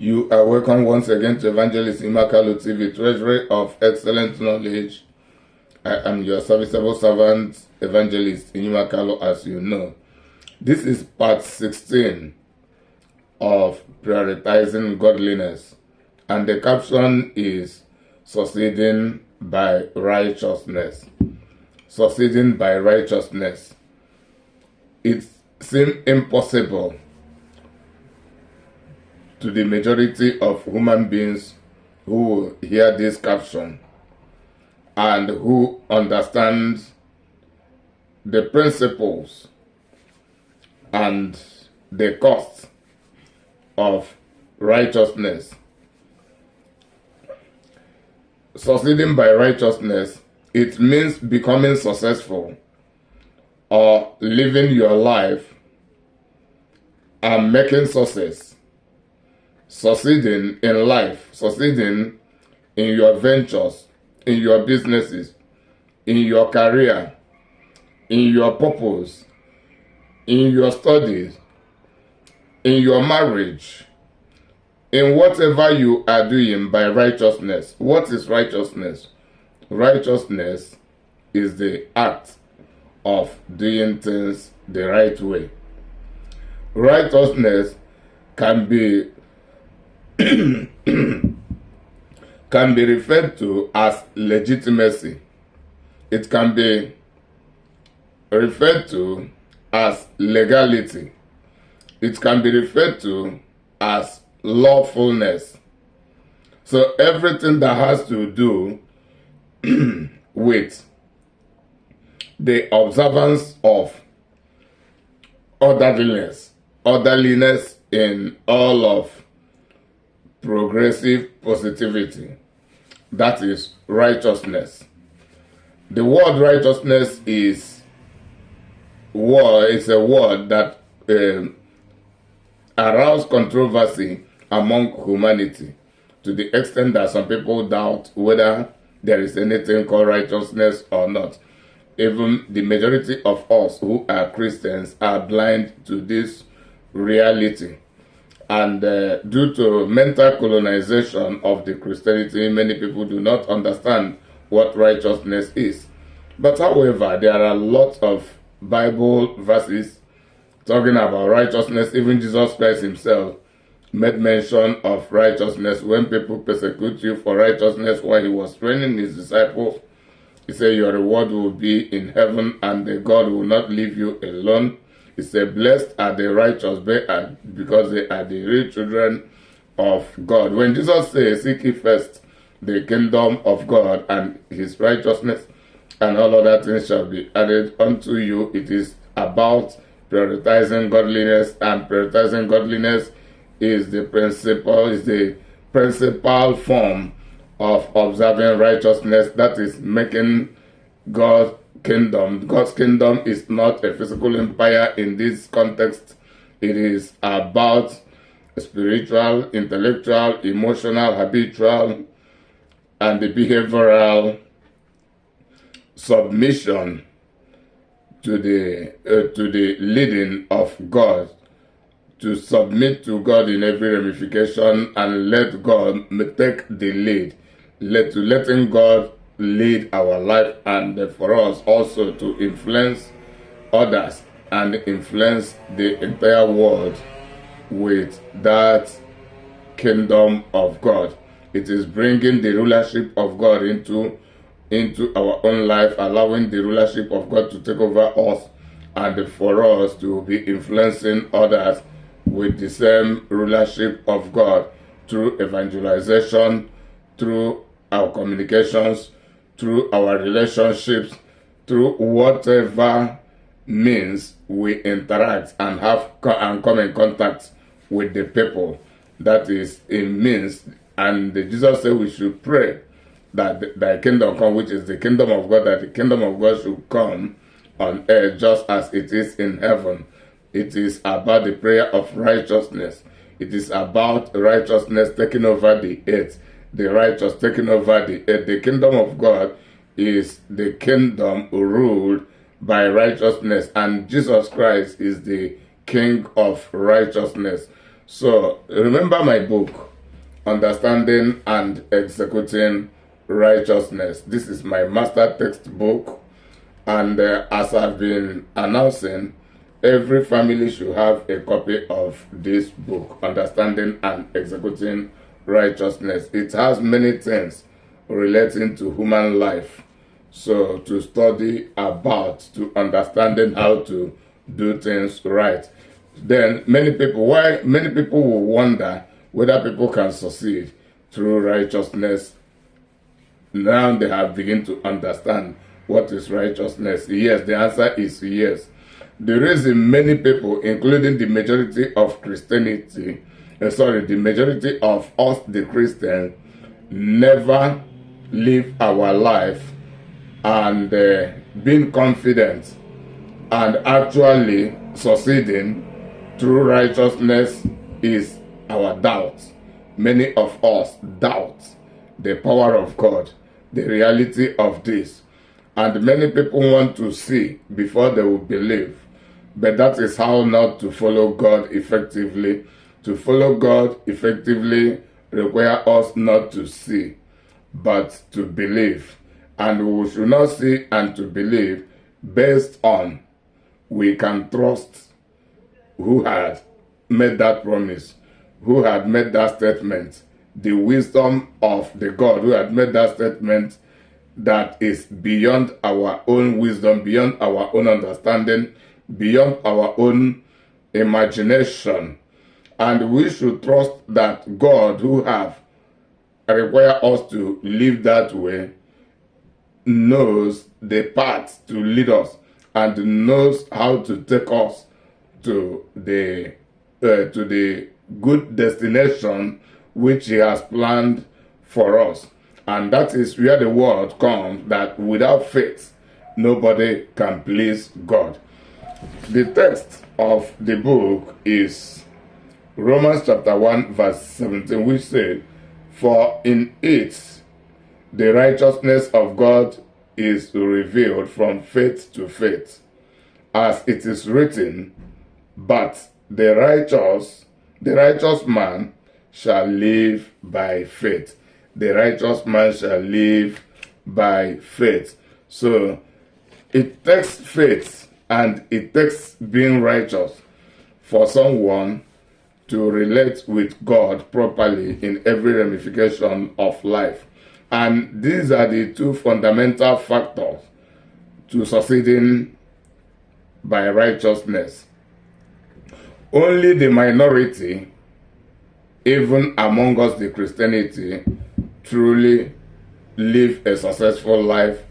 You are welcome once again to Evangelist Imakalu TV, Treasury of Excellent Knowledge. I am your serviceable servant, Evangelist Imakalu, as you know. This is part 16 of Prioritizing Godliness, and the caption is Succeeding by Righteousness. Succeeding by righteousness. It seems impossible to the majority of human beings who hear this caption and who understand the principles and the cost of righteousness. Succeeding by righteousness, it means becoming successful or living your life and making success. Succeeding in life, succeeding in your ventures, in your businesses, in your career, in your purpose, in your studies, in your marriage, in whatever you are doing by righteousness. What is righteousness? Righteousness is the act of doing things the right way. Righteousness can be referred to as legitimacy. It can be referred to as legality. It can be referred to as lawfulness. So everything that has to do with the observance of orderliness in all of progressive positivity. That is righteousness. The word righteousness is a word that aroused controversy among humanity, to the extent that some people doubt whether there is anything called righteousness or not. Even the majority of us who are Christians are blind to this reality. And due to mental colonization of the Christianity, many people do not understand what righteousness is. But however, there are lots of Bible verses talking about righteousness. Even Jesus Christ himself made mention of righteousness. When people persecute you for righteousness while he was training his disciples, he said your reward will be in heaven and God will not leave you alone. He said, blessed are the righteous because they are the real children of God. When Jesus says, seek ye first the kingdom of God and his righteousness, and all other things shall be added unto you, it is about prioritizing godliness, and prioritizing godliness is the principal form of observing righteousness, that is making God's kingdom. God's kingdom is not a physical empire in this context. It is about spiritual, intellectual, emotional, habitual, and the behavioral submission to the leading of God, to submit to God in every ramification and let God take the lead, letting God lead our life, and for us also to influence others and influence the entire world with that kingdom of God. It is bringing the rulership of God into our own life, allowing the rulership of God to take over us, and for us to be influencing others with the same rulership of God through evangelization, through our communications, through our relationships, through whatever means we interact and come in contact with the people. That is a means. And Jesus said we should pray that thy kingdom come, which is the kingdom of God, that the kingdom of God should come on earth just as it is in heaven. It is about the prayer of righteousness. It is about righteousness taking over the earth. The righteous taking over the earth. The kingdom of God is the kingdom ruled by righteousness, and Jesus Christ is the King of righteousness. So remember my book, Understanding and Executing Righteousness. This is my master textbook, and as I've been announcing, every family should have a copy of this book, Understanding and Executing Righteousness. It has many things relating to human life, so to study about, to understanding how to do things right. Then many people will wonder whether people can succeed through righteousness. Now they have begun to understand what is righteousness. Yes, the answer is yes. The reason many people, including the majority of Christianity, the majority of us, the Christians, never live our life and being confident and actually succeeding through righteousness is our doubt. Many of us doubt the power of God, the reality of this. And many people want to see before they will believe. But that is how not to follow God effectively. To follow God effectively requires us not to see, but to believe. And we should not see and to believe based on we can trust who had made that promise, who had made that statement, the wisdom of the God who had made that statement that is beyond our own wisdom, beyond our own understanding, beyond our own imagination. And we should trust that God who have required us to live that way knows the path to lead us and knows how to take us to the good destination which He has planned for us. And that is where the word comes, that without faith nobody can please God. The text of the book is Romans chapter 1 verse 17, which says, "For in it the righteousness of God is revealed from faith to faith, as it is written, but the righteous man shall live by faith." The righteous man shall live by faith. So it takes faith and it takes being righteous for someone to relate with God properly in every ramification of life. And these are the two fundamental factors to succeeding by righteousness. Only the minority, even among us, the Christianity, truly live a successful life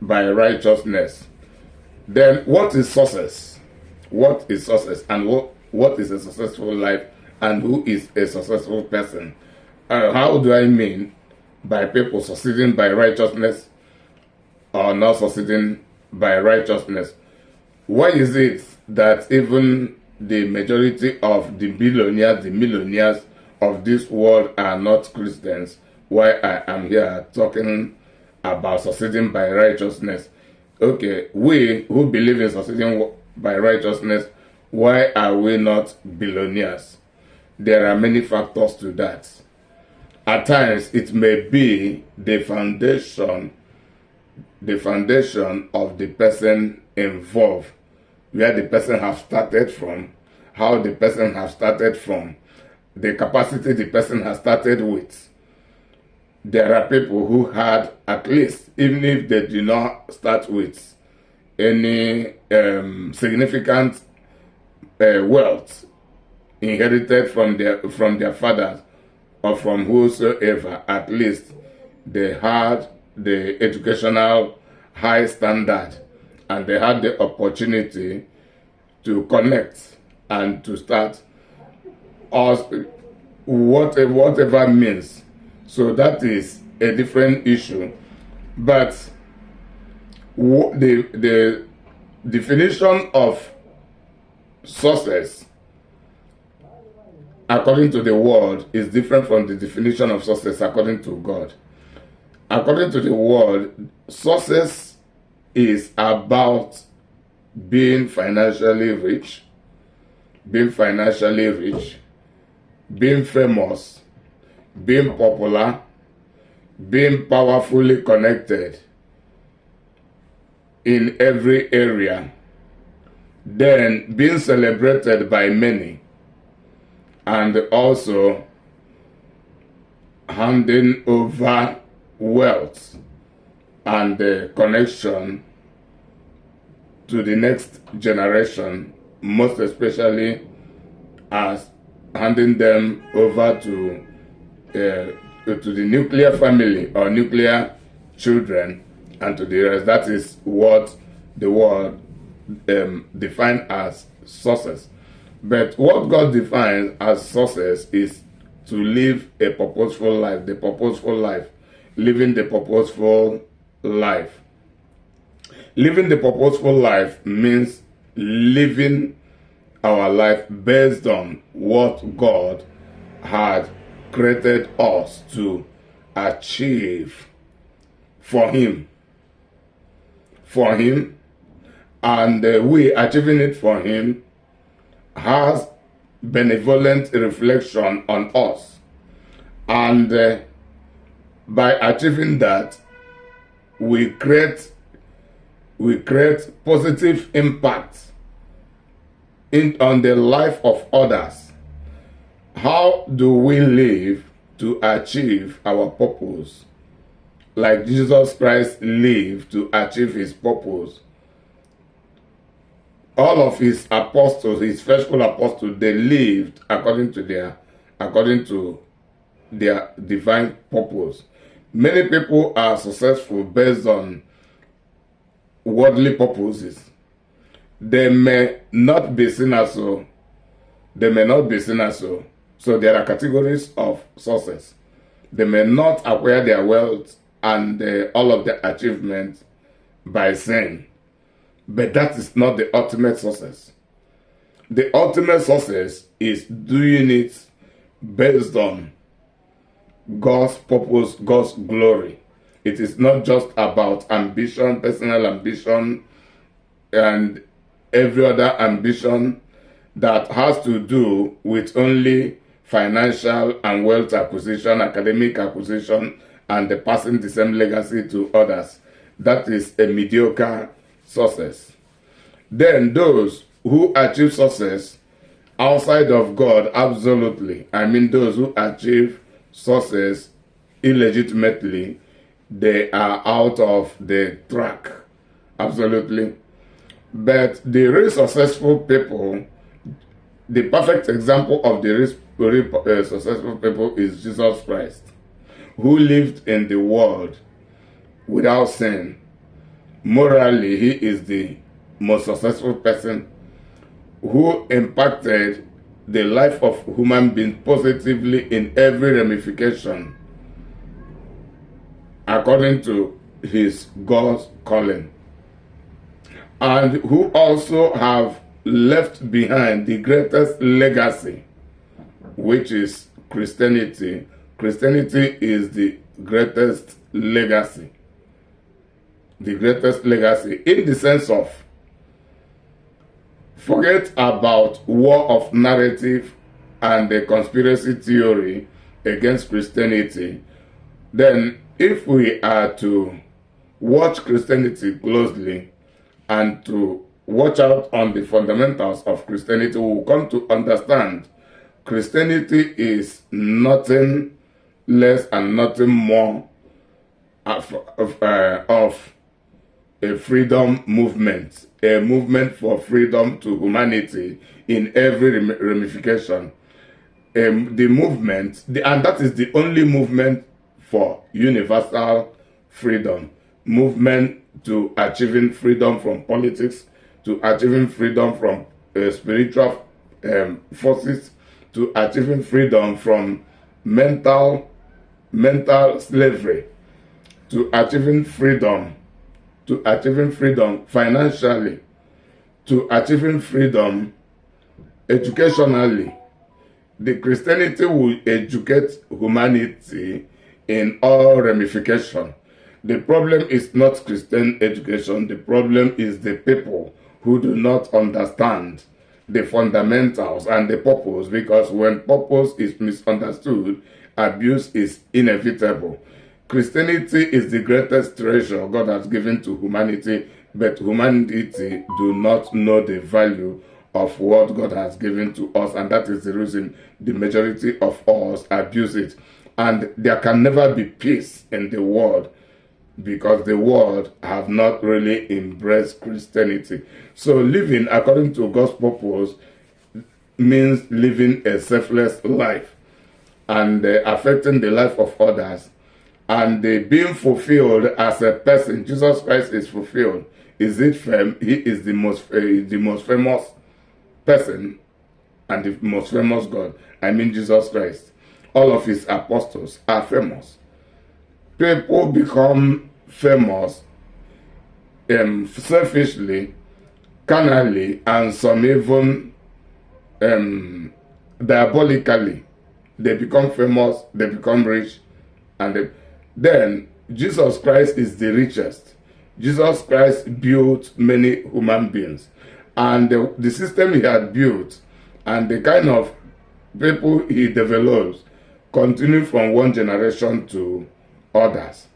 by righteousness. Then what is success? What is success? And what is a successful life? And who is a successful person? How do I mean by people succeeding by righteousness or not succeeding by righteousness? Why is it that even the majority of the billionaires, the millionaires of this world are not Christians? Why I am here talking about succeeding by righteousness? Okay, we who believe in succeeding by righteousness, why are we not billionaires? There are many factors to that. At times, it may be the foundation of the person involved, where the person has started from, how the person has started from, the capacity the person has started with. There are people who had, at least, even if they do not start with any significant wealth inherited from their fathers or from whosoever, at least they had the educational high standard and they had the opportunity to connect and to start us whatever means. So that is a different issue. But the definition of success according to the world is different from the definition of success according to God. According to the world, success is about being financially rich, being famous, being popular, being powerfully connected in every area, then being celebrated by many, and also handing over wealth and connection to the next generation, most especially as handing them over to the nuclear family or nuclear children and to the rest. That is what the world defines as success. But what God defines as success is to live a purposeful life, the purposeful life, living the purposeful life. Living the purposeful life means living our life based on what God had created us to achieve for Him. For Him, and we achieving it for Him has benevolent reflection on us. And by achieving that, we create positive impact on the life of others. How do we live to achieve our purpose? Like Jesus Christ lived to achieve His purpose. All of His apostles, His faithful apostles, they lived according to their divine purpose. Many people are successful based on worldly purposes. They may not be seen as so. They may not be seen as so. So there are categories of success. They may not acquire their wealth and all of their achievements by sin. But that is not the ultimate success. The ultimate success is doing it based on God's purpose, God's glory. It is not just about ambition, personal ambition, and every other ambition that has to do with only financial and wealth acquisition, academic acquisition, and the passing the same legacy to others. That is a mediocre success. Then those who achieve success outside of God, absolutely. I mean those who achieve success illegitimately, they are out of the track. Absolutely. But the real successful people, the perfect example of the real successful people is Jesus Christ, who lived in the world without sin. Morally, He is the most successful person who impacted the life of human beings positively in every ramification according to his God's calling, and who also have left behind the greatest legacy, which is Christianity. Christianity is the greatest legacy. The greatest legacy in the sense of, forget about war of narrative and the conspiracy theory against Christianity. Then if we are to watch Christianity closely and to watch out on the fundamentals of Christianity, we will come to understand Christianity is nothing less and nothing more of a freedom movement, a movement for freedom to humanity in every ramification. The movement, and that is the only movement for universal freedom, movement to achieving freedom from politics, to achieving freedom from spiritual forces, to achieving freedom from mental slavery, to achieving freedom financially, to achieving freedom educationally. The Christianity will educate humanity in all ramifications. The problem is not Christian education. The problem is the people who do not understand the fundamentals and the purpose, because when purpose is misunderstood, abuse is inevitable. Christianity is the greatest treasure God has given to humanity, but humanity do not know the value of what God has given to us, and that is the reason the majority of us abuse it. And there can never be peace in the world because the world have not really embraced Christianity. So living according to God's purpose means living a selfless life and affecting the life of others, and being fulfilled as a person. Jesus Christ is fulfilled. Is it firm? He is the most famous person and the most famous God. I mean Jesus Christ. All of his apostles are famous. People become famous selfishly, carnally, and some even diabolically. They become famous, they become rich, and then Jesus Christ is the richest. Jesus Christ built many human beings, and the system he had built and the kind of people he develops continue from one generation to others.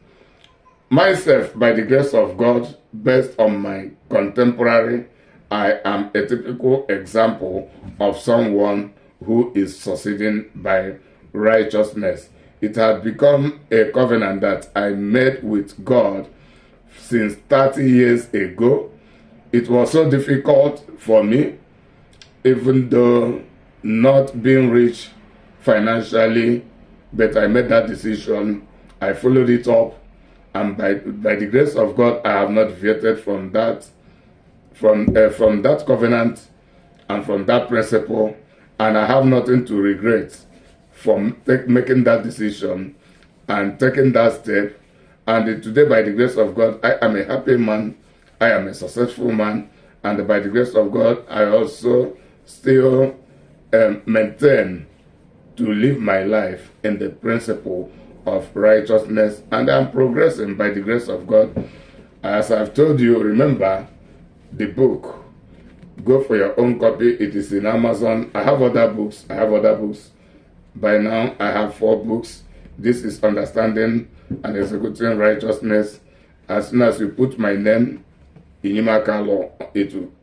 Myself, by the grace of God, based on my contemporary, I am a typical example of someone who is succeeding by righteousness. It had become a covenant that I made with God since 30 years ago. It was so difficult for me, even though not being rich financially, but I made that decision. I followed it up, and by the grace of God, I have not deviated from that covenant and from that principle, and I have nothing to regret from making that decision and taking that step. And today, by the grace of God, I am a happy man, I am a successful man, and by the grace of God, I also still maintain to live my life in the principle of righteousness, and I'm progressing by the grace of God. As I've told you, remember the book. Go for your own copy. It is in Amazon. I have other books. By now, I have 4 books. This is Understanding and Executing Righteousness. As soon as you put my name, Inimakalo,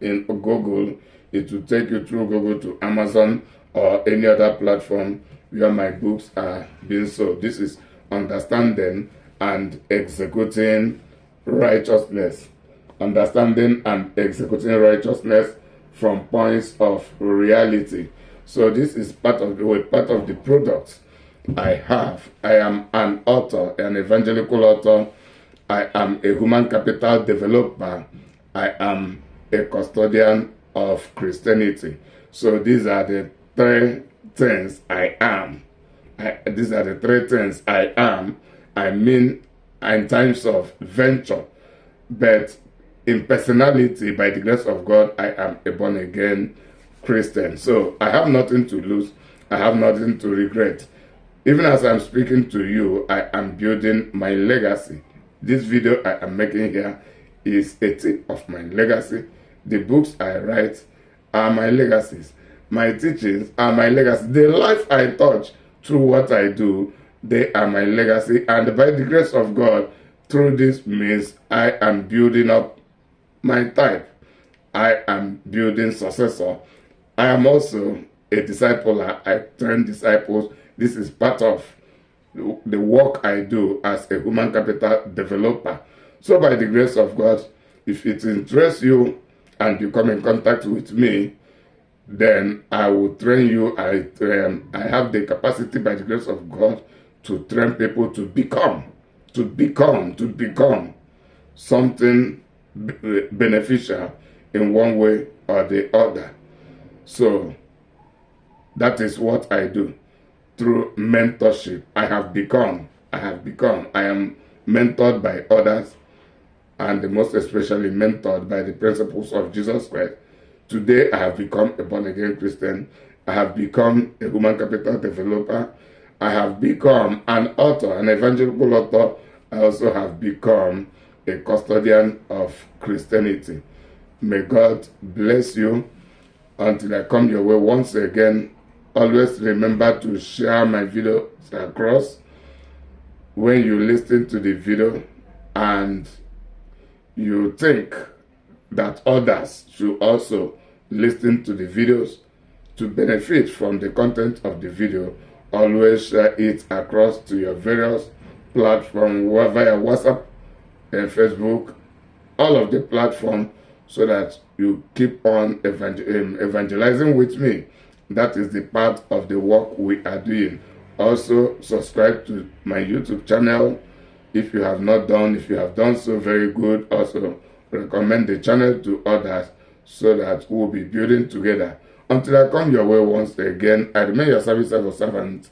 in Google, it will take you through Google to Amazon or any other platform where my books are being sold. This is Understanding and Executing Righteousness. Understanding and Executing Righteousness from points of reality. So this is part of the products I have. I am an author, an evangelical author. I am a human capital developer. I am a custodian of Christianity. So these are the 3 things I am. These are the 3 things I am. I mean, in times of venture, but in personality, by the grace of God, I am a born-again Christian. So I have nothing to lose. I have nothing to regret. Even as I'm speaking to you, I am building my legacy. This video I am making here is a tip of my legacy. The books I write are my legacies. My teachings are my legacy. The life I touch through what I do, they are my legacy. And by the grace of God, through this means, I am building up my type. I am building successor. I am also a discipler. I train disciples. This is part of the work I do as a human capital developer. So by the grace of God, if it interests you and you come in contact with me, then I will train you. I have the capacity by the grace of God to train people to become something beneficial in one way or the other. So that is what I do through mentorship. I am mentored by others, and most especially mentored by the principles of Jesus Christ. Today I have become a born-again Christian. I have become a human capital developer. I have become an author, an evangelical author. I also have become a custodian of Christianity. May God bless you. Until I come your way once again, always remember to share my videos across. When you listen to the video and you think that others should also listen to the videos to benefit from the content of the video, always share it across to your various platforms, via WhatsApp and Facebook, all of the platforms, so that you keep on evangelizing with me. That is the part of the work we are doing. Also, subscribe to my YouTube channel if you have not done. If you have done so, very good. Also, recommend the channel to others so that we'll be building together. Until I come your way once again, I remain your service as a servant,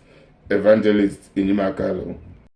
evangelist Inimakalo.